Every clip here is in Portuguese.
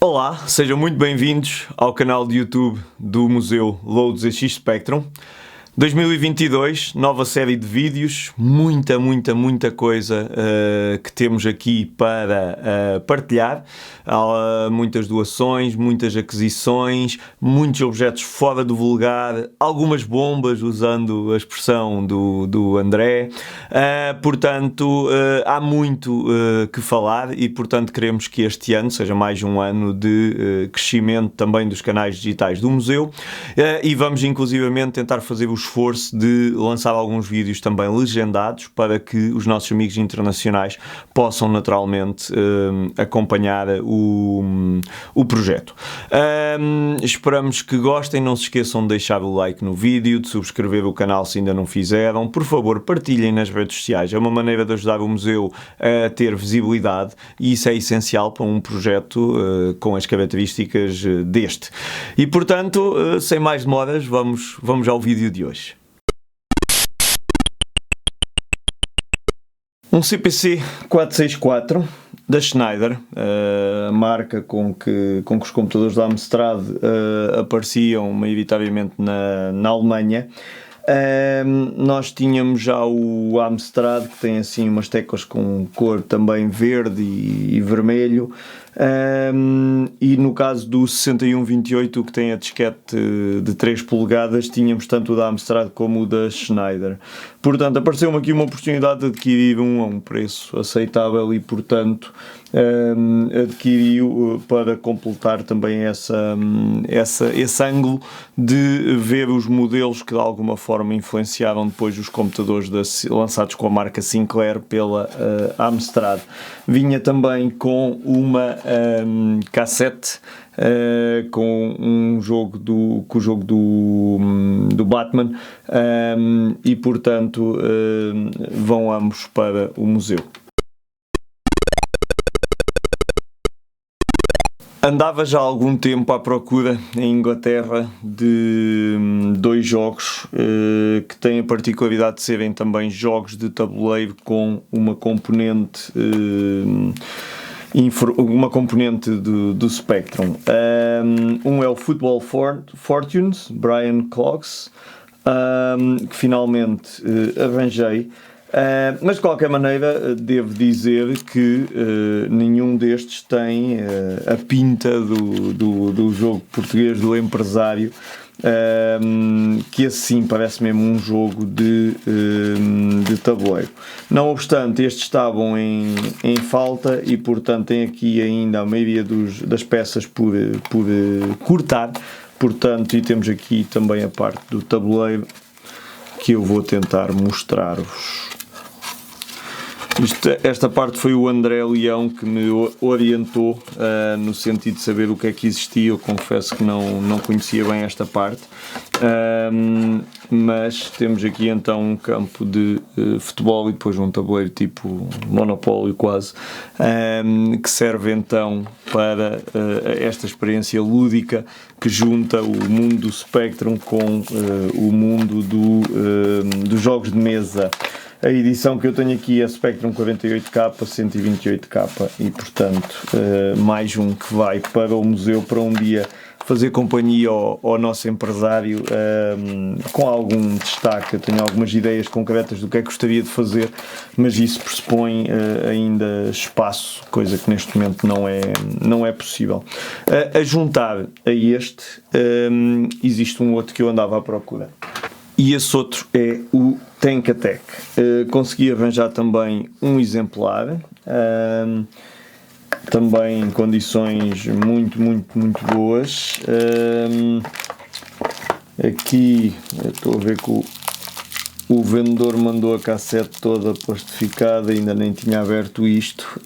Olá, sejam muito bem-vindos ao canal de YouTube do Museu Lourdes ZX Spectrum. 2022, nova série de vídeos, muita coisa que temos aqui para partilhar. Há muitas doações, muitas aquisições, muitos objetos fora do vulgar, algumas bombas, usando a expressão do André. Portanto, há muito que falar e, portanto, queremos que este ano seja mais um ano de crescimento também dos canais digitais do museu e vamos inclusivamente tentar fazer o esforço de lançar alguns vídeos também legendados para que os nossos amigos internacionais possam naturalmente acompanhar o projeto. Esperamos que gostem, não se esqueçam de deixar o like no vídeo, de subscrever o canal se ainda não fizeram, por favor partilhem nas redes sociais, é uma maneira de ajudar o museu a ter visibilidade e isso é essencial para um projeto com as características deste. E portanto, sem mais demoras, vamos ao vídeo de hoje. Um CPC 464 da Schneider, a marca com que os computadores da Amstrad apareciam maioritariamente na Alemanha. Nós tínhamos já o Amstrad, que tem assim umas teclas com cor também verde e vermelho, e no caso do 6128, que tem a disquete de 3 polegadas, tínhamos tanto o da Amstrad como o da Schneider. Portanto, apareceu-me aqui uma oportunidade de adquirir um a um preço aceitável e, portanto, adquiri-o para completar também esse ângulo de ver os modelos que de alguma forma influenciaram depois os computadores lançados com a marca Sinclair pela Amstrad. Vinha também com uma cassete com o jogo do Batman e portanto vão ambos para o museu. Andava já há algum tempo à procura em Inglaterra de dois jogos que têm a particularidade de serem também jogos de tabuleiro com uma componente do Spectrum. Um é o Football Fortunes, Brian Clough, que finalmente arranjei. Mas de qualquer maneira devo dizer que nenhum destes tem a pinta do jogo português do empresário, que assim parece mesmo um jogo de tabuleiro. Não obstante, estes estavam em falta e portanto tem aqui ainda a maioria das peças por cortar, portanto, e temos aqui também a parte do tabuleiro que eu vou tentar mostrar-vos. Esta parte foi o André Leão que me orientou no sentido de saber o que é que existia. Eu confesso que não conhecia bem esta parte, mas temos aqui então um campo de futebol e depois um tabuleiro tipo Monopólio quase, que serve então para esta experiência lúdica que junta o mundo do Spectrum com o mundo dos jogos de mesa. A edição que eu tenho aqui é Spectrum 48K, 128K e portanto mais um que vai para o museu para um dia fazer companhia ao nosso empresário com algum destaque. Eu tenho algumas ideias concretas do que é que gostaria de fazer, mas isso pressupõe ainda espaço, coisa que neste momento não é possível. A juntar a este existe um outro que eu andava à procura. E esse outro é o Tank Attack. Consegui arranjar também um exemplar, também em condições muito boas. Aqui estou a ver que o vendedor mandou a cassete toda plastificada, ainda nem tinha aberto isto.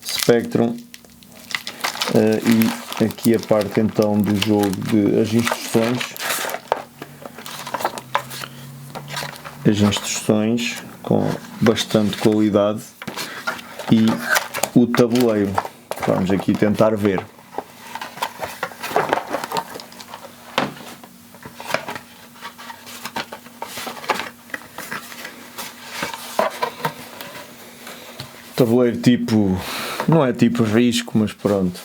Spectrum. E aqui a parte então do jogo as instruções com bastante qualidade e o tabuleiro. Vamos aqui tentar ver. Tabuleiro tipo Não é tipo risco, mas pronto,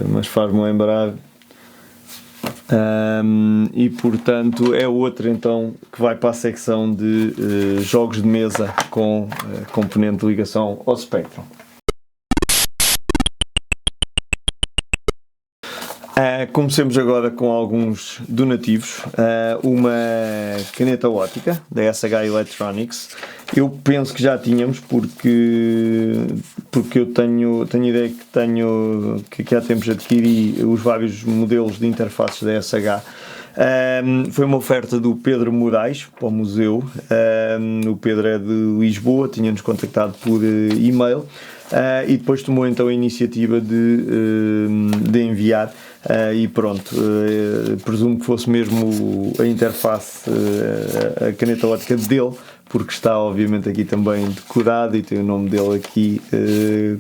mas faz-me lembrar. E portanto é outra então que vai para a secção de jogos de mesa com componente de ligação ao Spectrum. Comecemos agora com alguns donativos. Uma caneta ótica da SH Electronics. Eu penso que já tínhamos, porque eu tenho ideia que há tempos adquiri os vários modelos de interfaces da SH. Foi uma oferta do Pedro Moraes para o museu. O Pedro é de Lisboa, tinha-nos contactado por e-mail e depois tomou então a iniciativa de enviar. E pronto, presumo que fosse mesmo a interface, a caneta ótica dele, porque está obviamente aqui também decorado e tem o nome dele aqui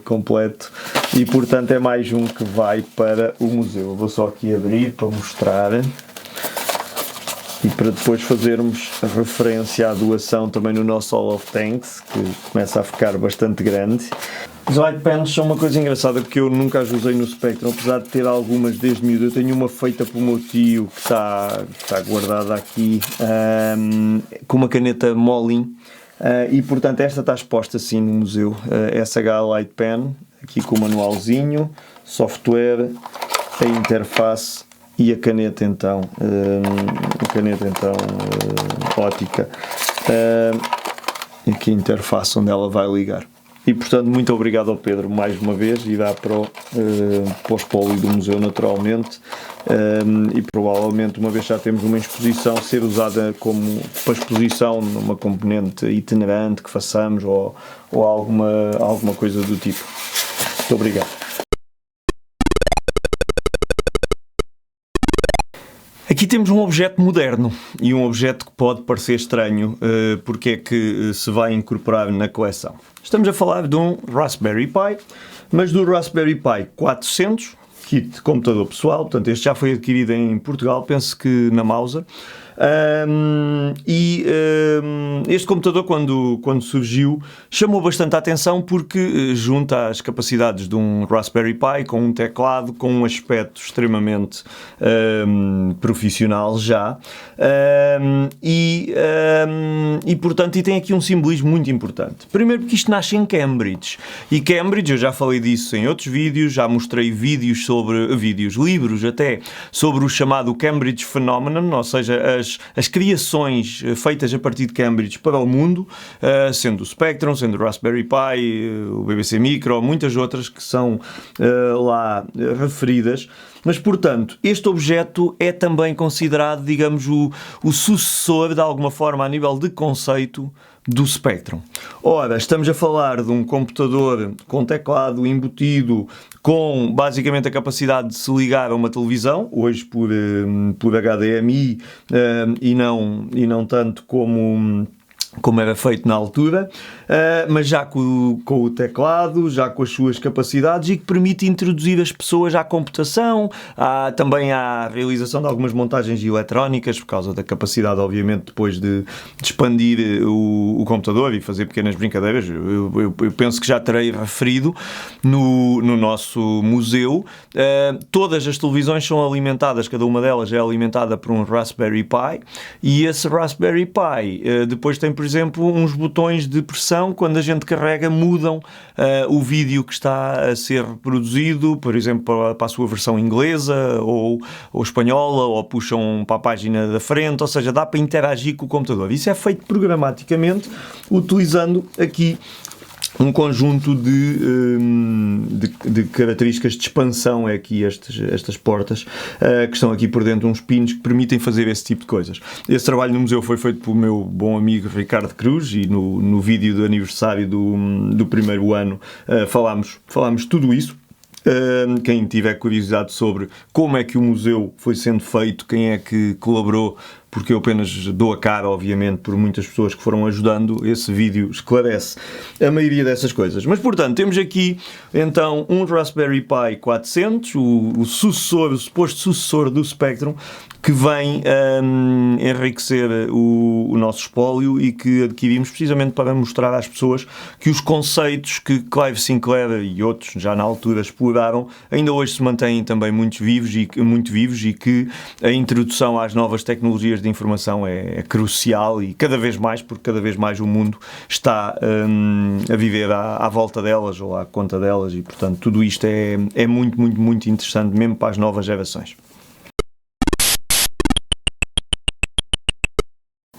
completo, e portanto é mais um que vai para o museu. Eu vou só aqui abrir para mostrar e para depois fazermos a referência à doação também no nosso Hall of Thanks, que começa a ficar bastante grande. Os light pens são uma coisa engraçada porque eu nunca as usei no Spectrum, apesar de ter algumas desde miúdo. Eu tenho uma feita pelo meu tio que está guardada aqui com uma caneta Molin, e portanto esta está exposta assim no museu. SH Light Pen, aqui com o manualzinho, software, a interface e a caneta então, ótica, aqui a interface onde ela vai ligar. E portanto muito obrigado ao Pedro mais uma vez, e dá para o espólio do museu naturalmente, e provavelmente uma vez já temos uma exposição, ser usada como para exposição numa componente itinerante que façamos ou alguma coisa do tipo. Muito obrigado. Aqui temos um objeto moderno e um objeto que pode parecer estranho, porque é que se vai incorporar na coleção. Estamos a falar de um Raspberry Pi, mas do Raspberry Pi 400, kit de computador pessoal. Portanto, este já foi adquirido em Portugal, penso que na Mauser. Este computador, quando surgiu, chamou bastante a atenção porque junta as capacidades de um Raspberry Pi com um teclado, com um aspecto extremamente profissional já, e portanto tem aqui um simbolismo muito importante. Primeiro porque isto nasce em Cambridge, e Cambridge, eu já falei disso em outros vídeos, já mostrei livros até, sobre o chamado Cambridge Phenomenon, ou seja, as criações feitas a partir de Cambridge para o mundo, sendo o Spectrum, sendo o Raspberry Pi, o BBC Micro, muitas outras que são lá referidas. Mas, portanto, este objeto é também considerado, digamos, o sucessor, de alguma forma, a nível de conceito, do Spectrum. Ora, estamos a falar de um computador com teclado embutido, com basicamente a capacidade de se ligar a uma televisão, hoje por HDMI, e não tanto como era feito na altura, mas já com o teclado, já com as suas capacidades, e que permite introduzir as pessoas à computação, também à realização de algumas montagens eletrónicas, por causa da capacidade, obviamente, depois de expandir o computador e fazer pequenas brincadeiras. Eu penso que já terei referido no nosso museu. Todas as televisões são alimentadas, cada uma delas é alimentada por um Raspberry Pi, e esse Raspberry Pi depois tem, por exemplo, uns botões de pressão. Quando a gente carrega, mudam o vídeo que está a ser reproduzido, por exemplo, para a sua versão inglesa ou espanhola, ou puxam para a página da frente, ou seja, dá para interagir com o computador. Isso é feito programaticamente, utilizando aqui um conjunto de características de expansão. É aqui estas portas que estão aqui por dentro, uns pinos que permitem fazer esse tipo de coisas. Esse trabalho no museu foi feito pelo meu bom amigo Ricardo Cruz, e no vídeo do aniversário do primeiro ano falámos tudo isso. Quem tiver curiosidade sobre como é que o museu foi sendo feito, quem é que colaborou porque eu apenas dou a cara, obviamente, por muitas pessoas que foram ajudando. Esse vídeo esclarece a maioria dessas coisas. Mas, portanto, temos aqui, então, um Raspberry Pi 400, o suposto sucessor do Spectrum, que vem enriquecer o nosso espólio e que adquirimos precisamente para mostrar às pessoas que os conceitos que Clive Sinclair e outros já na altura exploraram ainda hoje se mantêm também muito vivos e que a introdução às novas tecnologias de informação é crucial e cada vez mais, porque cada vez mais o mundo está a viver à volta delas ou à conta delas e, portanto, tudo isto é muito, muito, muito interessante mesmo para as novas gerações.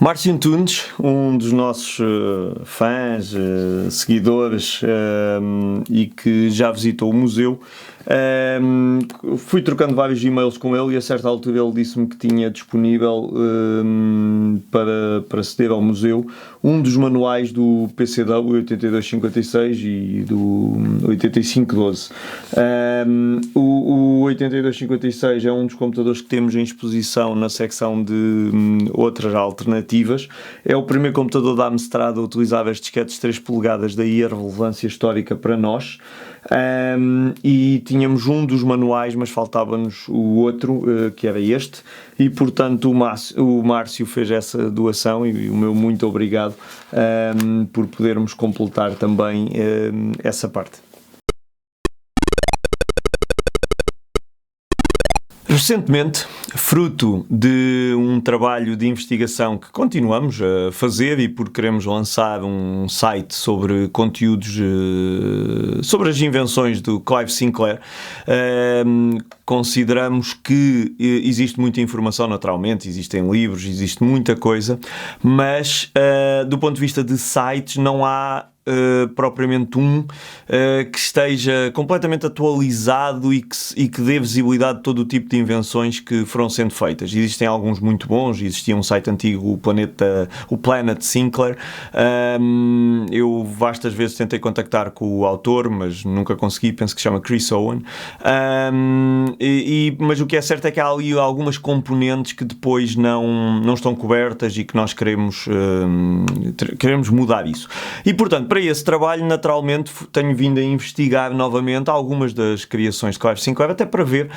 Márcio Antunes, um dos nossos fãs, seguidores e que já visitou o museu, fui trocando vários e-mails com ele e a certa altura ele disse-me que tinha disponível para ceder ao museu um dos manuais do PCW 8256 e do 8512. O 8256 é um dos computadores que temos em exposição na secção de outras alternativas. É o primeiro computador da Amstrad a utilizar as disquetes 3 polegadas, daí a relevância histórica para nós. E tínhamos um dos manuais, mas faltava-nos o outro, que era este, e portanto o Márcio fez essa doação e o meu muito obrigado por podermos completar também essa parte. Recentemente, fruto de um trabalho de investigação que continuamos a fazer e porque queremos lançar um site sobre conteúdos sobre as invenções do Clive Sinclair, consideramos que existe muita informação naturalmente, existem livros, existe muita coisa, mas do ponto de vista de sites não há propriamente que esteja completamente atualizado e que dê visibilidade a todo o tipo de invenções que foram sendo feitas. Existem alguns muito bons, existia um site antigo, o Planet Sinclair. Eu vastas vezes tentei contactar com o autor, mas nunca consegui, penso que se chama Chris Owen. Mas o que é certo é que há ali algumas componentes que depois não estão cobertas e que nós queremos mudar isso. E portanto, para esse trabalho, naturalmente, tenho vindo a investigar novamente algumas das criações de Clive Sinclair, até para ver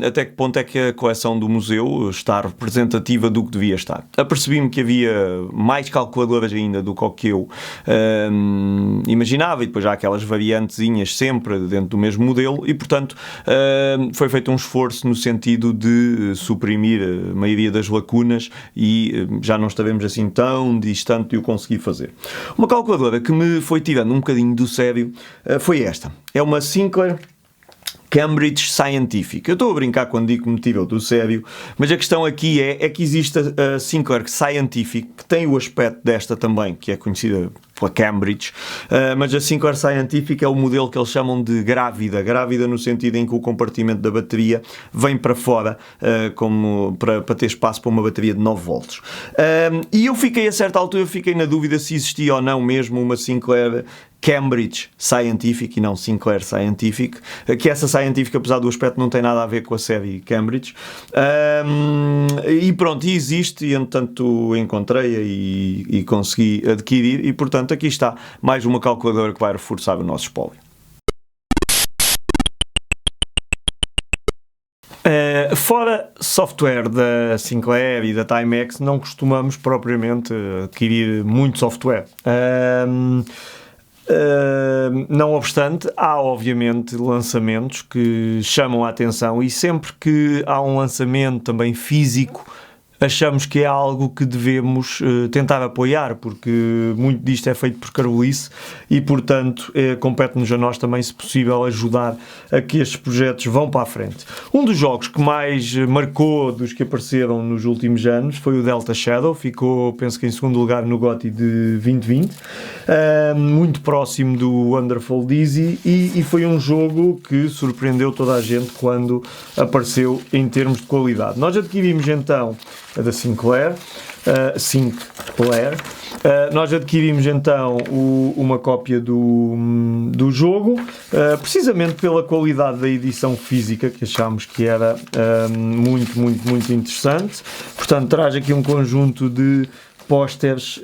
até que ponto é que a coleção do museu está representativa do que devia estar. Apercebi-me que havia mais calculadoras ainda do que eu imaginava, e depois há aquelas variantezinhas sempre dentro do mesmo modelo, e portanto foi feito um esforço no sentido de suprimir a maioria das lacunas e já não estaremos assim tão distante de o conseguir fazer. Uma calculadora que me foi tirando um bocadinho do sério foi esta. É uma Sinclair Cambridge Scientific. Eu estou a brincar quando digo que me tirou do sério, mas a questão aqui é que existe a Sinclair Scientific, que tem o aspecto desta também, que é conhecida pela Cambridge, mas a Sinclair Scientific é o modelo que eles chamam de grávida no sentido em que o compartimento da bateria vem para fora, como para ter espaço para uma bateria de 9 volts. E eu fiquei, a certa altura, na dúvida se existia ou não mesmo uma Sinclair Cambridge Scientific e não Sinclair Scientific, que essa Scientific, apesar do aspecto, não tem nada a ver com a série Cambridge. E pronto, existe, e entretanto encontrei-a e consegui adquirir, e portanto aqui está mais uma calculadora que vai reforçar o nosso espólio. Fora software da Sinclair e da Timex, não costumamos propriamente adquirir muito software. Não obstante, há obviamente lançamentos que chamam a atenção, e sempre que há um lançamento também físico, achamos que é algo que devemos tentar apoiar, porque muito disto é feito por carolice e, portanto, compete-nos a nós também, se possível, ajudar a que estes projetos vão para a frente. Um dos jogos que mais marcou dos que apareceram nos últimos anos foi o Delta Shadow, ficou, penso que em segundo lugar no GOTY de 2020, muito próximo do Wonderful Dizzy, e foi um jogo que surpreendeu toda a gente quando apareceu em termos de qualidade. Nós adquirimos então a da Sinclair, Nós adquirimos então uma cópia do jogo, precisamente pela qualidade da edição física, que achámos que era muito interessante. Portanto, traz aqui um conjunto de pósteres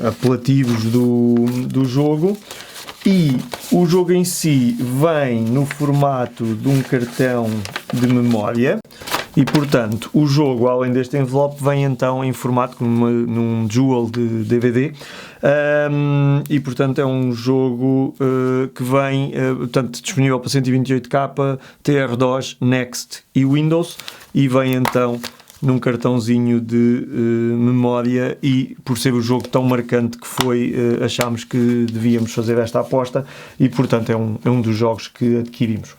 apelativos do jogo, e o jogo em si vem no formato de um cartão de memória. E, portanto, o jogo, além deste envelope, vem então em formato num dual de DVD, e, portanto, é um jogo que vem portanto, disponível para 128K, TR-DOS, Next e Windows, e vem então num cartãozinho de memória, e por ser o jogo tão marcante que foi, achámos que devíamos fazer esta aposta, e, portanto, é um dos jogos que adquirimos.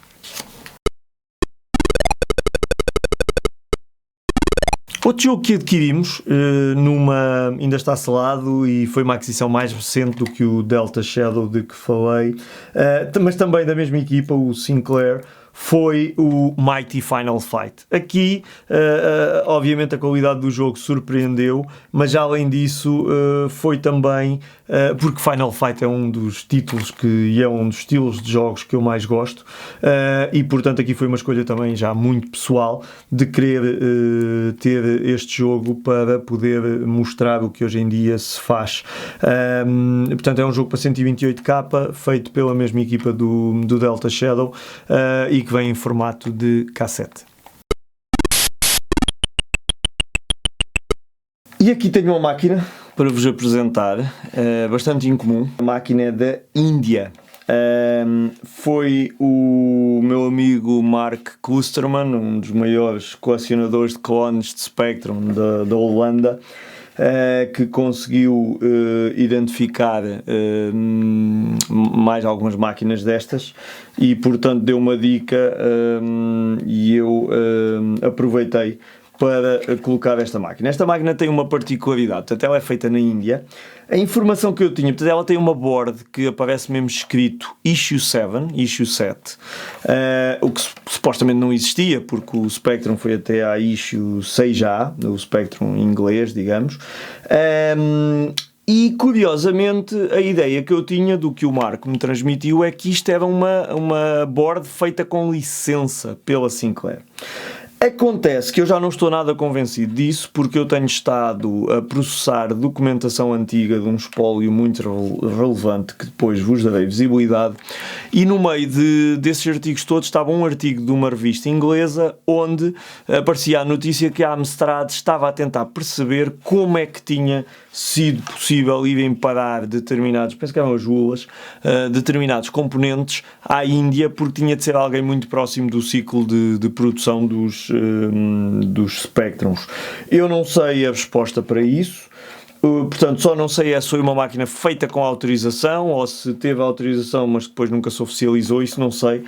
Outro jogo que adquirimos, ainda está selado e foi uma aquisição mais recente do que o Delta Shadow de que falei, mas também da mesma equipa, o Sinclair, foi o Mighty Final Fight. Aqui, obviamente, a qualidade do jogo surpreendeu, mas além disso, foi também porque Final Fight é um dos títulos e é um dos estilos de jogos que eu mais gosto, e portanto aqui foi uma escolha também já muito pessoal de querer ter este jogo para poder mostrar o que hoje em dia se faz. Portanto, é um jogo para 128K, feito pela mesma equipa do Delta Shadow, e que vem em formato de cassete. E aqui tenho uma máquina para vos apresentar, bastante incomum. A máquina é da Índia. Foi o meu amigo Mark Kloosterman, um dos maiores colecionadores de clones de Spectrum da Holanda, que conseguiu identificar mais algumas máquinas destas, e portanto deu uma dica, e eu aproveitei para colocar esta máquina. Esta máquina tem uma particularidade, portanto ela é feita na Índia. A informação que eu tinha, portanto ela tem uma board que aparece mesmo escrito Issue 7, o que supostamente não existia, porque o Spectrum foi até à Issue 6A, o Spectrum inglês, digamos. E curiosamente a ideia que eu tinha do que o Marco me transmitiu é que isto era uma board feita com licença pela Sinclair. Acontece que eu já não estou nada convencido disso, porque eu tenho estado a processar documentação antiga de um espólio muito relevante, que depois vos darei visibilidade, e no meio desses artigos todos estava um artigo de uma revista inglesa onde aparecia a notícia que a Amstrad estava a tentar perceber como é que tinha sido possível irem parar determinados, penso que eram as Julas, determinados componentes à Índia, porque tinha de ser alguém muito próximo do ciclo de produção dos Spectrums. Eu não sei a resposta para isso, portanto só não sei se foi uma máquina feita com autorização ou se teve autorização mas depois nunca se oficializou, isso não sei.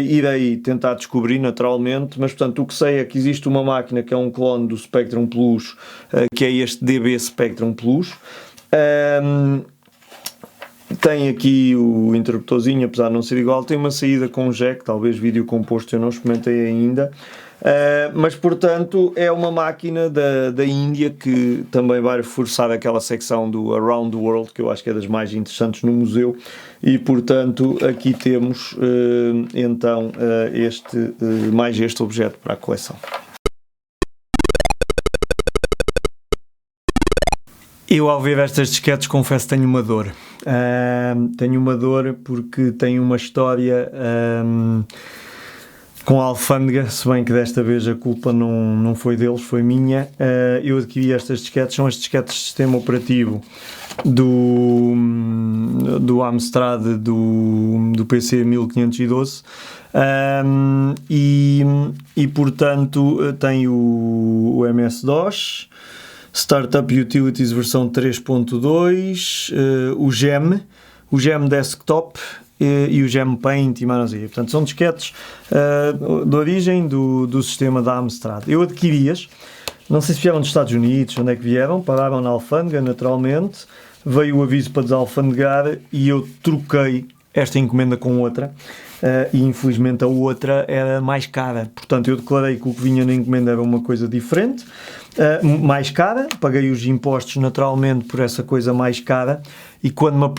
Irei tentar descobrir naturalmente, mas portanto o que sei é que existe uma máquina que é um clone do Spectrum Plus, que é este DB Spectrum Plus. Tem aqui o interruptorzinho, apesar de não ser igual, tem uma saída com jack, talvez vídeo composto, eu não experimentei ainda, mas portanto é uma máquina da Índia que também vai reforçar aquela secção do Around the World, que eu acho que é das mais interessantes no museu, e portanto aqui temos então mais este objeto para a coleção. Eu, ao ver estas disquetes, confesso que tenho uma dor. Tenho uma dor porque tem uma história com a alfândega, se bem que desta vez a culpa não foi deles, foi minha. Eu adquiri estas disquetes, são as disquetes de sistema operativo do Amstrad do PC 1512. E portanto tem o MS-DOS, Startup Utilities versão 3.2, o GEM Desktop e o GEM Paint e Manusia. Portanto, são disquetes de origem do sistema da Amstrad. Eu adquiri-as, não sei se vieram dos Estados Unidos, onde é que vieram, pararam na alfândega, naturalmente, veio o aviso para desalfandegar e eu troquei esta encomenda com outra. e infelizmente a outra era mais cara. Portanto, eu declarei que o que vinha na encomenda era uma coisa diferente, mais cara, paguei os impostos naturalmente por essa coisa mais cara, e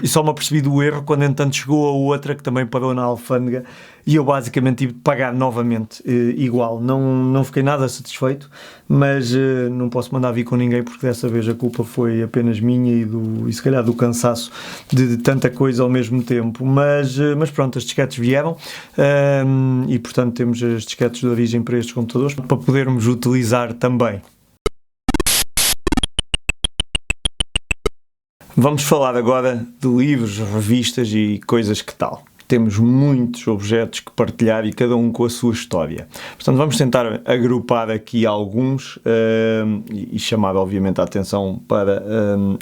só me apercebi do erro quando entanto chegou a outra que também parou na alfândega e eu basicamente tive de pagar novamente igual. Não fiquei nada satisfeito, mas não posso mandar vir com ninguém porque dessa vez a culpa foi apenas minha e se calhar do cansaço de tanta coisa ao mesmo tempo, mas pronto, as disquetes vieram, e portanto temos as disquetes de origem para estes computadores para podermos utilizar também. Vamos falar agora de livros, revistas e coisas que tal. Temos muitos objetos que partilhar e cada um com a sua história. Portanto, vamos tentar agrupar aqui alguns e chamar, obviamente, a atenção para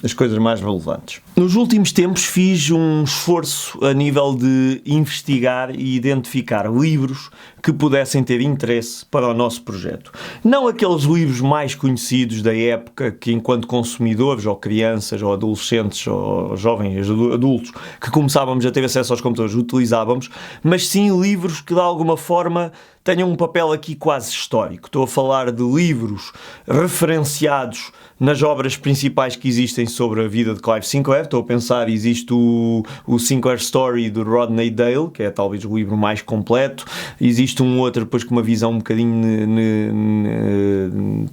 as coisas mais relevantes. Nos últimos tempos fiz um esforço a nível de investigar e identificar livros que pudessem ter interesse para o nosso projeto. Não aqueles livros mais conhecidos da época que, enquanto consumidores, ou crianças, ou adolescentes, ou jovens adultos, que começávamos a ter acesso aos computadores, utilizávamos, mas sim livros que de alguma forma tenham um papel aqui quase histórico. Estou a falar de livros referenciados nas obras principais que existem sobre a vida de Clive Sinclair. Estou a pensar, existe o Sinclair Story do Rodney Dale, que é talvez o livro mais completo. Existe um outro depois com uma visão um bocadinho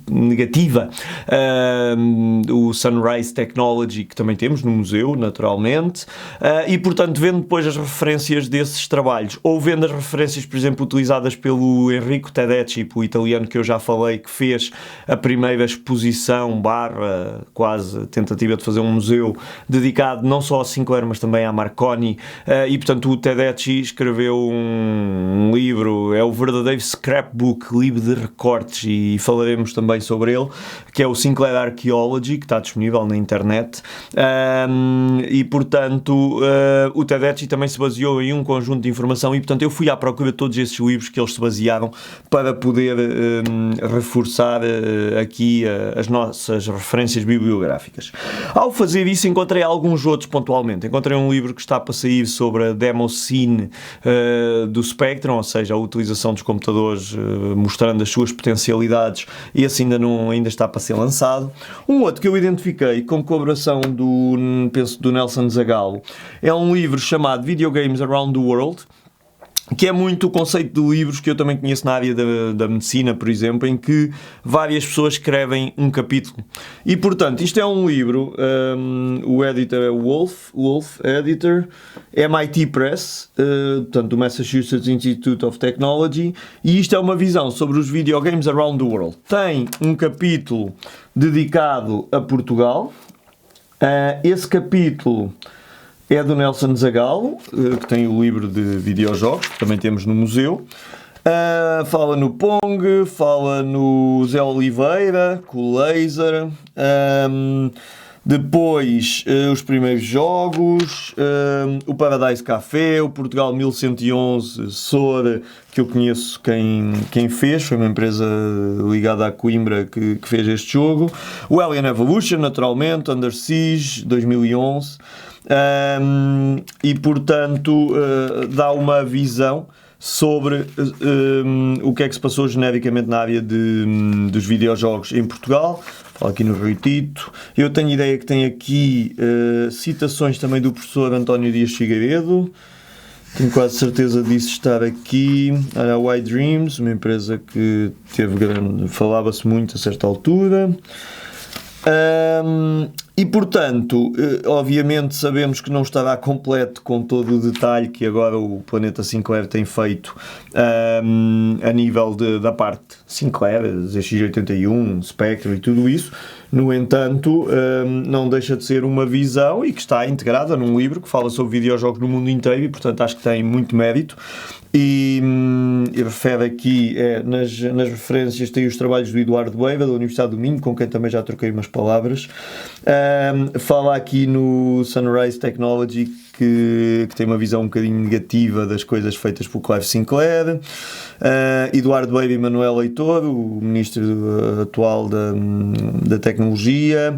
negativa, o Sunrise Technology, que também temos no museu, naturalmente, e portanto vendo depois as referências desses trabalhos, ou vendo as referências, por exemplo, utilizadas pelo Enrico Tedeschi, o italiano que eu já falei, que fez a primeira exposição quase tentativa de fazer um museu dedicado não só a Sinclair, mas também à Marconi, e portanto o Tedeschi escreveu um livro, é o verdadeiro scrapbook, livro de recortes, e falaremos também sobre ele, que é o Sinclair Archaeology, que está disponível na internet, e portanto o Tedeschi também se baseou em um conjunto de informação, e portanto eu fui à procura de todos esses livros que eles se basearam para poder reforçar aqui as nossas referências bibliográficas. Ao fazer isso encontrei alguns outros pontualmente. Encontrei um livro que está para sair sobre a demo scene do Spectrum, ou seja, a utilização dos computadores mostrando as suas potencialidades, e esse ainda está para ser lançado. Um outro que eu identifiquei com colaboração do Nelson Zagallo é um livro chamado Video Games Around the World, que é muito o conceito de livros que eu também conheço na área da medicina, por exemplo, em que várias pessoas escrevem um capítulo. E, portanto, isto é um livro, o editor é Wolf Editor, MIT Press, portanto, do Massachusetts Institute of Technology, e isto é uma visão sobre os videogames around the world. Tem um capítulo dedicado a Portugal. Esse capítulo é do Nelson Zagallo, que tem o livro de videojogos, que também temos no museu. Fala no Pong, fala no Zé Oliveira, com o Laser. Depois, os primeiros jogos, o Paradise Café, o Portugal 1111, SOR, que eu conheço quem fez, foi uma empresa ligada à Coimbra que fez este jogo. O Alien Evolution, naturalmente, Under Siege, 2011. E portanto dá uma visão sobre o que é que se passou genericamente na área dos videojogos em Portugal. Falo aqui no Rui Tito. Eu tenho ideia que tem aqui citações também do professor António Dias Figueiredo. Tenho quase certeza disso estar aqui. A Why Dreams, uma empresa que falava-se muito a certa altura. E portanto, obviamente sabemos que não estará completo com todo o detalhe que agora o Planeta Sinclair tem feito a nível da parte Sinclair, ZX81, Spectrum e tudo isso. No entanto, não deixa de ser uma visão e que está integrada num livro que fala sobre videojogos no mundo inteiro e portanto acho que tem muito mérito. E refere aqui, nas referências, tem os trabalhos do Eduardo Beiva, da Universidade do Minho, com quem também já troquei umas palavras. Fala aqui no Sunrise Technology, que tem uma visão um bocadinho negativa das coisas feitas por Clive Sinclair. Eduardo Beiva e Manuel Leitor, o ministro atual da Tecnologia.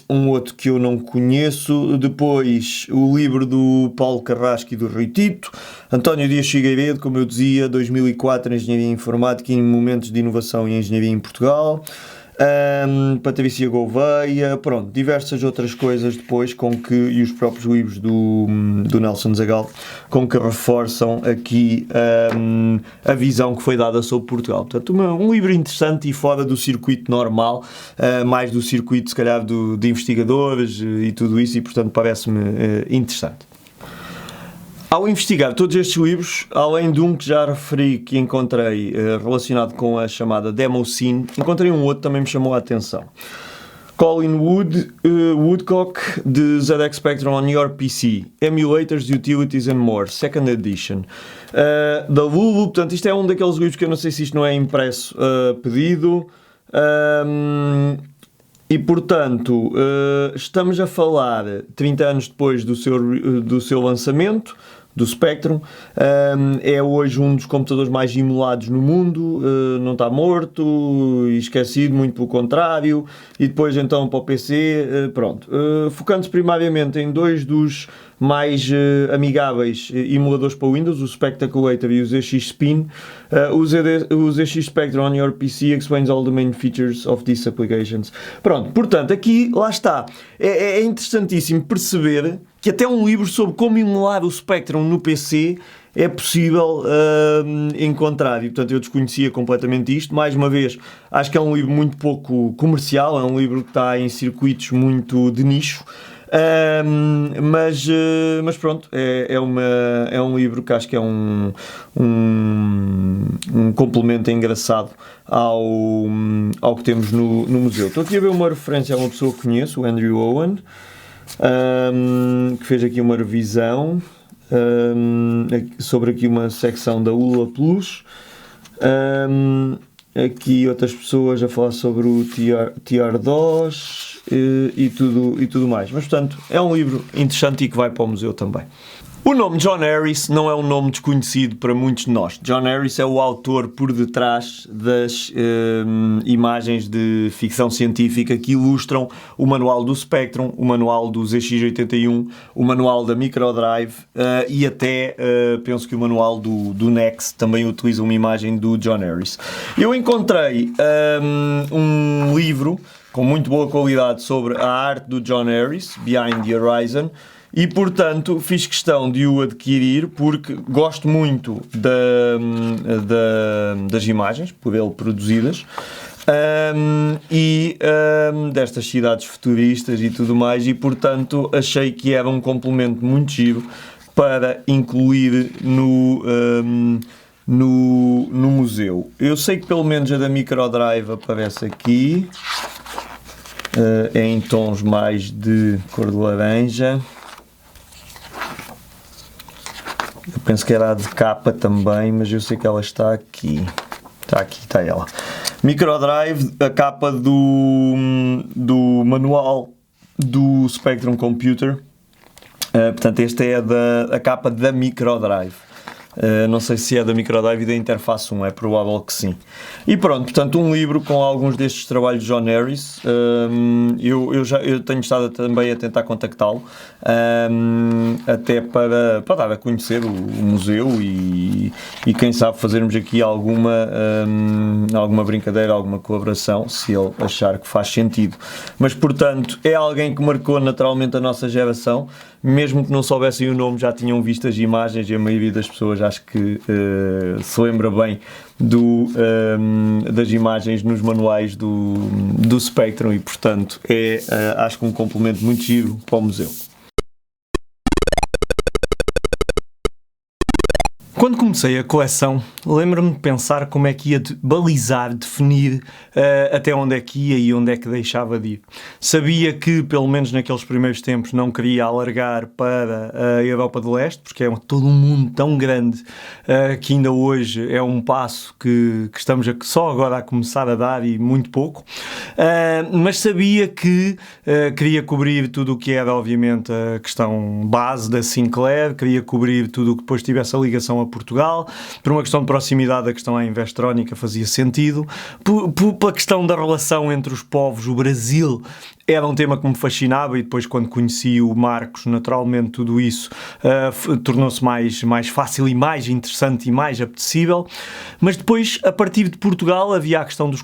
Um outro que eu não conheço. Depois o livro do Paulo Carrasco e do Rui Tito. António Dias Figueiredo, como eu dizia, 2004, Engenharia Informática em Momentos de Inovação e Engenharia em Portugal. Patrícia Gouveia, pronto, diversas outras coisas depois e os próprios livros do Nelson Zagal, com que reforçam aqui a visão que foi dada sobre Portugal. Portanto, um livro interessante e fora do circuito normal, mais do circuito, se calhar, de investigadores e tudo isso, e portanto parece-me interessante. Ao investigar todos estes livros, além de um que já referi que encontrei relacionado com a chamada Demo Scene, encontrei um outro que também me chamou a atenção. Colin Woodcock, de ZX Spectrum on Your PC, Emulators, Utilities and More, Second Edition. Da Lulu, portanto, isto é um daqueles livros que eu não sei se isto não é impresso pedido. E, portanto, estamos a falar 30 anos depois do seu lançamento, do Spectrum. É hoje um dos computadores mais emulados no mundo, não está morto e esquecido, muito pelo contrário. E depois então para o PC, pronto. Focando-se primariamente em dois dos mais amigáveis emuladores para Windows, o Spectaculator e o ZX Spin. O ZX Spectrum on your PC explains all the main features of these applications. Pronto, portanto, aqui, lá está. É interessantíssimo perceber que até um livro sobre como emular o Spectrum no PC é possível encontrar. E, portanto, eu desconhecia completamente isto. Mais uma vez, acho que é um livro muito pouco comercial, é um livro que está em circuitos muito de nicho. Mas pronto, é um livro que acho que é um complemento engraçado ao que temos no museu. Estou aqui a ver uma referência a uma pessoa que conheço, o Andrew Owen, que fez aqui uma revisão sobre aqui uma secção da ULA Plus. Aqui outras pessoas a falar sobre o TR-DOS e tudo mais. Mas, portanto, é um livro interessante e que vai para o museu também. O nome John Harris não é um nome desconhecido para muitos de nós. John Harris é o autor por detrás das imagens de ficção científica que ilustram o manual do Spectrum, o manual do ZX81, o manual da Microdrive e até, penso que o manual do NEX também utiliza uma imagem do John Harris. Eu encontrei um livro com muito boa qualidade sobre a arte do John Harris, Behind the Horizon, e, portanto, fiz questão de o adquirir porque gosto muito das imagens por ele produzidas e destas cidades futuristas e tudo mais, e, portanto, achei que era um complemento muito giro para incluir no museu. Eu sei que pelo menos a da Microdrive aparece aqui, é em tons mais de cor de laranja. Eu penso que era a de capa também, mas eu sei que ela está aqui. Está ela. Microdrive, a capa do manual do Spectrum Computer. Portanto, esta é a capa da Microdrive. Não sei se é da Microdrive e da Interface 1, é provável que sim. E pronto, portanto, um livro com alguns destes trabalhos de John Harris. Eu tenho estado também a tentar contactá-lo, até para dar a conhecer o museu e quem sabe fazermos aqui alguma brincadeira, alguma colaboração, se ele achar que faz sentido. Mas, portanto, é alguém que marcou naturalmente a nossa geração. Mesmo que não soubessem o nome, já tinham visto as imagens e a maioria das pessoas acho que se lembra bem das imagens nos manuais do Spectrum e, portanto, acho que um complemento muito giro para o museu. Quando comecei a coleção, lembro-me de pensar como é que ia balizar, definir até onde é que ia e onde é que deixava de ir. Sabia que, pelo menos naqueles primeiros tempos, não queria alargar para a Europa de Leste, porque é todo um mundo tão grande que ainda hoje é um passo que estamos só agora a começar a dar e muito pouco. mas sabia que queria cobrir tudo o que era, obviamente, a questão base da Sinclair, queria cobrir tudo o que depois tivesse a ligação a Portugal, por uma questão de proximidade, a questão à Investrónica fazia sentido, pela questão da relação entre os povos. O Brasil era um tema que me fascinava, e depois, quando conheci o Marcos, naturalmente tudo isso tornou-se mais fácil e mais interessante e mais apetecível. Mas depois, a partir de Portugal, havia a questão dos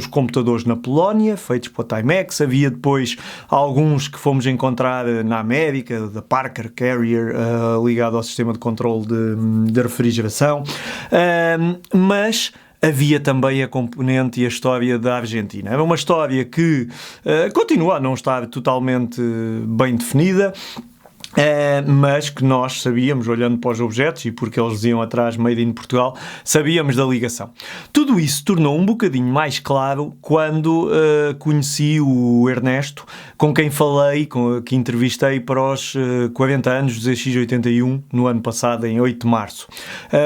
computadores na Polónia, feitos pela Timex. Havia depois alguns que fomos encontrar na América, da Parker Carrier, ligado ao sistema de controle de refrigeração, mas havia também a componente e a história da Argentina. Era uma história que continua a não estar totalmente bem definida, mas que nós sabíamos, olhando para os objetos e porque eles diziam atrás Made in Portugal, sabíamos da ligação. Tudo isso tornou um bocadinho mais claro quando conheci o Ernesto, com quem falei, que entrevistei para os 40 anos do ZX81 no ano passado, em 8 de março.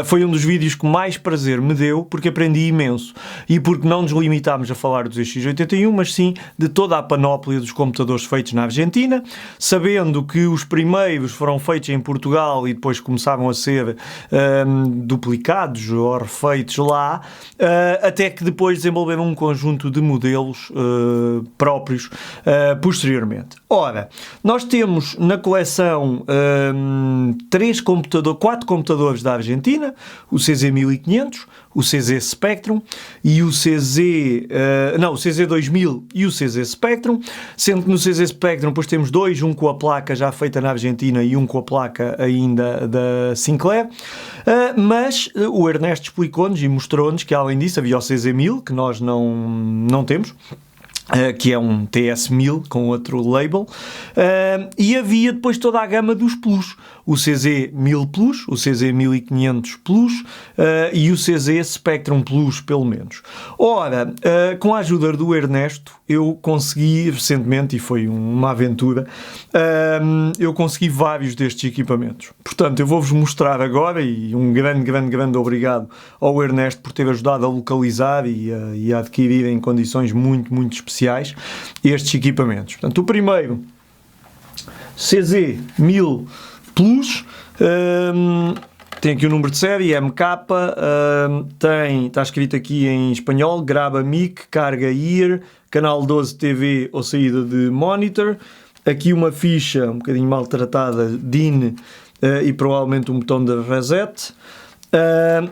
Foi um dos vídeos que mais prazer me deu, porque aprendi imenso, e porque não nos limitámos a falar do ZX81, mas sim de toda a panóplia dos computadores feitos na Argentina, sabendo que os primeiros foram feitos em Portugal e depois começaram a ser duplicados ou refeitos lá, até que depois desenvolveram um conjunto de modelos próprios posteriormente. Ora, nós temos na coleção 4 computadores da Argentina, o CZ1500, o CZ Spectrum e o CZ2000 e o CZ Spectrum, sendo que no CZ Spectrum depois temos dois, um com a placa já feita na Argentina e um com a placa ainda da Sinclair, mas o Ernesto explicou-nos e mostrou-nos que, além disso, havia o CZ1000, que nós não temos, que é um TS1000 com outro label, e havia depois toda a gama dos Plus, o CZ1000 Plus, o CZ1500 Plus e o CZ Spectrum Plus, pelo menos. Ora, com a ajuda do Ernesto, eu consegui recentemente, e foi uma aventura, eu consegui vários destes equipamentos. Portanto, eu vou-vos mostrar agora, e um grande obrigado ao Ernesto por ter ajudado a localizar e a adquirir em condições muito especiais estes equipamentos. Portanto, o primeiro, CZ1000 Plus, tem aqui o número de série, MK, está escrito aqui em espanhol, grava mic, carga ear, canal 12 TV ou saída de monitor, aqui uma ficha um bocadinho maltratada, DIN, e provavelmente um botão de reset.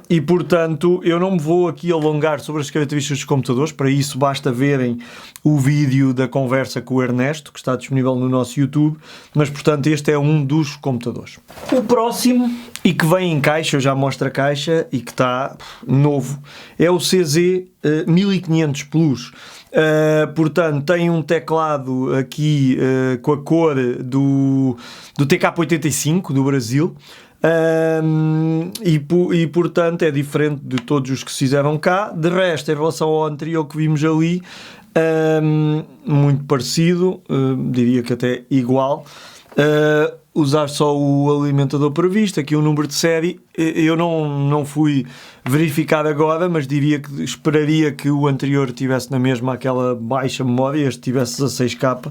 E portanto eu não me vou aqui alongar sobre as características dos computadores, para isso basta verem o vídeo da conversa com o Ernesto, que está disponível no nosso YouTube, mas portanto este é um dos computadores. O próximo, e que vem em caixa, eu já mostro a caixa e que está novo, é o CZ1500 Plus. Portanto, tem um teclado aqui com a cor do TK85 do Brasil. E portanto é diferente de todos os que se fizeram cá. De resto, em relação ao anterior que vimos ali, muito parecido, diria que até igual. Usar só o alimentador previsto, aqui o número de série, eu não fui verificar agora, mas esperaria que o anterior tivesse na mesma aquela baixa memória, este tivesse 16K,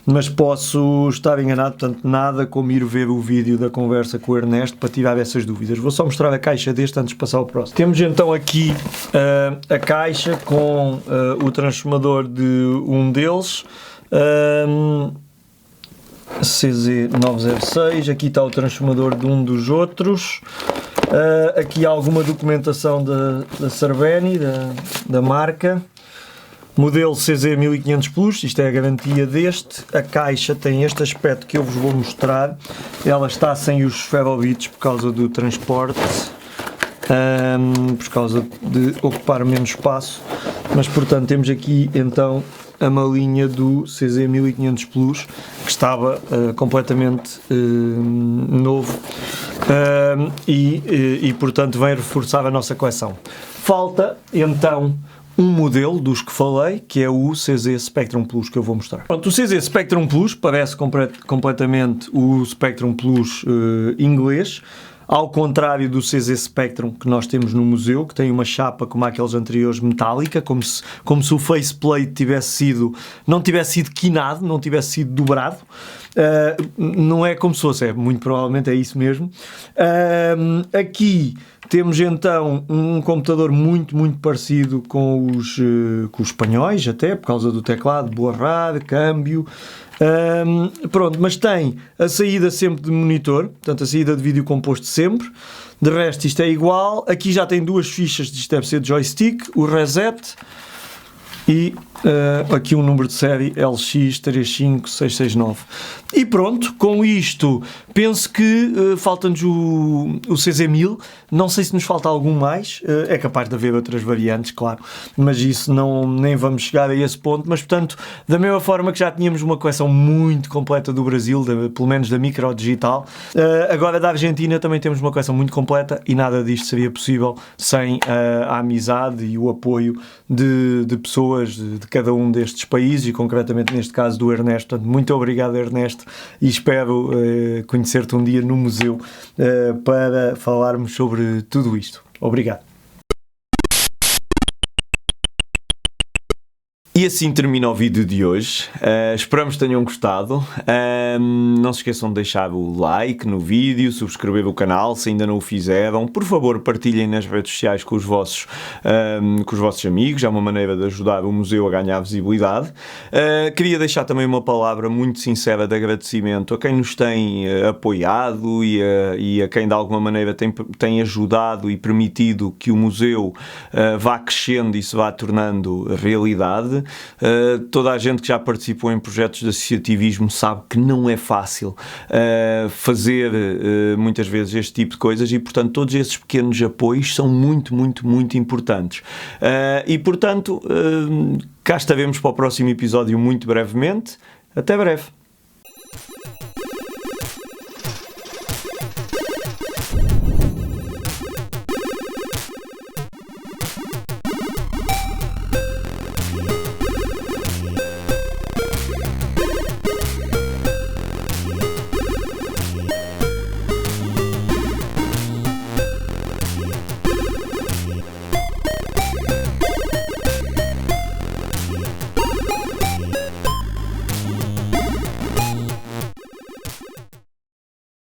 mas posso estar enganado, portanto nada como ir ver o vídeo da conversa com o Ernesto para tirar essas dúvidas. Vou só mostrar a caixa deste antes de passar ao próximo. Temos então aqui a caixa com o transformador de um deles, CZ906, aqui está o transformador de um dos outros, aqui há alguma documentação da Cerveni, da marca, modelo CZ1500 Plus, isto é a garantia deste. A caixa tem este aspecto que eu vos vou mostrar, ela está sem os ferrobitos por causa do transporte, por causa de ocupar menos espaço, mas portanto temos aqui então a malinha do CZ1500 Plus, que estava completamente novo, e portanto vem reforçar a nossa coleção. Falta então um modelo dos que falei, que é o CZ Spectrum Plus, que eu vou mostrar. Pronto, o CZ Spectrum Plus parece completamente o Spectrum Plus inglês. ao contrário do CZ Spectrum que nós temos no museu, que tem uma chapa como aqueles anteriores metálica, como se o faceplate não tivesse sido quinado, não tivesse sido dobrado. Não é como se fosse, muito provavelmente é isso mesmo. Aqui temos então um computador muito, muito parecido com os espanhóis, até por causa do teclado, boa rádio, câmbio. Pronto, mas tem a saída sempre de monitor, portanto a saída de vídeo composto sempre. De resto isto é igual. Aqui já tem duas fichas, isto deve ser de joystick, o reset e aqui um número de série LX35669. E pronto, com isto penso que falta-nos o CZ1000. Não sei se nos falta algum mais, é capaz de haver outras variantes, claro, mas isso nem vamos chegar a esse ponto. Mas portanto, da mesma forma que já tínhamos uma coleção muito completa do Brasil, pelo menos da Micro Digital, agora da Argentina também temos uma coleção muito completa, e nada disto seria possível sem a amizade e o apoio de pessoas de cada um destes países, e concretamente neste caso do Ernesto. Portanto, muito obrigado, Ernesto, e espero conhecer-te um dia no museu para falarmos sobre tudo isto. Obrigado. E assim termina o vídeo de hoje. Esperamos que tenham gostado. Não se esqueçam de deixar o like no vídeo, subscrever o canal se ainda não o fizeram. Por favor, partilhem nas redes sociais com os vossos amigos. É uma maneira de ajudar o museu a ganhar visibilidade. Queria deixar também uma palavra muito sincera de agradecimento a quem nos tem apoiado e a quem de alguma maneira tem ajudado e permitido que o museu vá crescendo e se vá tornando realidade. Toda a gente que já participou em projetos de associativismo sabe que não é fácil fazer muitas vezes este tipo de coisas, e portanto todos esses pequenos apoios são muito, muito, muito importantes. E portanto cá estaremos para o próximo episódio muito brevemente. Até breve.